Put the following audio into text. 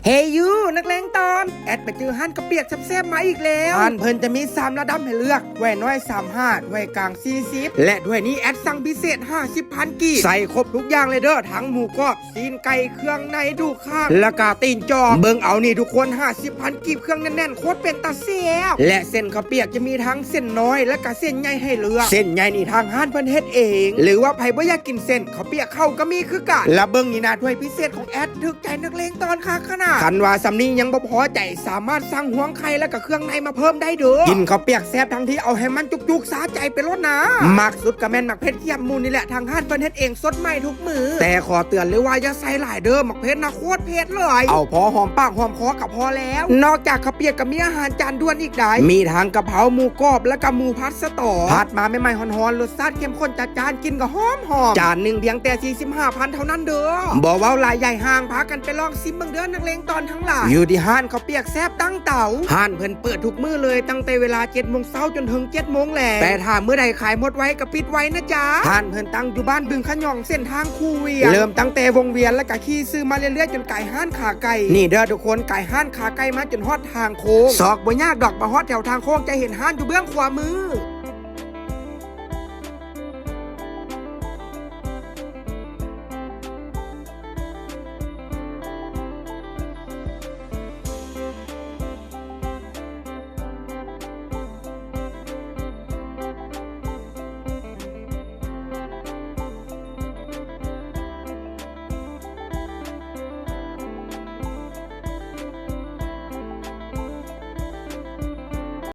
เฮ้ยยูนักเลงตอนแอดไปเจอฮั่นกระเปียกแซ่บๆมาอีกแล้วฮั่นเพิ่นจะมี3ระดับให้เลือกไว้น้อย35ไว้กลาง40และด้วยนี้แอดสั่งพิเศษ50,000กีบใส่ครบทุกอย่างเลยเด้อทั้งหมูกรอบซีนไก่เครื่องในดูข้างและกาตีนจอกเบิ่งเอานี่ทุกคน50,000กีบเครื่องแน่นๆโคตรเป็นตาแซ่บและเส้นกระเปียกจะมีทั้งเส้นน้อยและก็เส้นใหญ่ให้เลือกเส้นใหญ่นี่ทางฮั่นเพิ่นเฮ็ดเองหรือว่าไผบ่อยากกินเส้นกระเปียกเข้าก็มีคือกันและเบิ่งนี่นะถ้วยพิเศษของแอดถึกใจนักเลงตอนคันว่าสำนียังบ่พอใจสามารถสั่งห่วงไข่และก็เครื่องในมาเพิ่มได้เด้อกินข้าวเปียกแซ่บทั้งที่เอาให้มันจุกๆสาใจไปรสนะมักสุดกระแม่นมักเพชรเทียมมูลนี่แหละทางฮั่นเพิ่นเฮ็ดเองสดใหม่ทุกมื้อแต่ขอเตือนเลยว่าอย่าใส่หลายเด้อมักเพชรนะโคตรเผ็ดเลยเอาพอหอมปากหอมคอก็พอแล้วนอกจากข้าวเปียกก็มีอาหารจานด่วนอีกได้มีทั้งกะเพราหมูกรอบและก็หมูพัดสตอผัดมาใหม่ๆฮ้อนๆรสชาติเข้มข้นจัดจ้านกินก็หอมจานนึงเพียงแต่45,000เท่านั้นเด้อบ่เว้าหลายใหญ่ห่างพากันไปลองซิมเบิ่งเด้อนักเลงตอนทั้งหลายอยู่ที่ห้านข้าวเปียกแซ่บตั้งเต่าห้านเพิ่นเปิดทุกมื้อเลยตั้งแต่เวลา 7:00 นจนถึง 7:00 นแลงแต่ถ้ามื้อใดขายหมดไว้ก็ปิดไว้นะจ๊ะห้านเพิ่นตั้งอยู่บ้านบึงขะหย่องเส้นทางคูเวียงเริ่มตั้งแต่วงเวียนแล้วก็ขี่ซื้อมาเรื่อยๆจนไก่ห้านขาไก่นี่เด้อทุกคนไก่ห้านขาไก่มาจนฮอดทางโค้งซอกบ่ยากดอกบ่ฮอดแถวทางโค้งจะเห็นห้านอยู่เบื้องขวามือ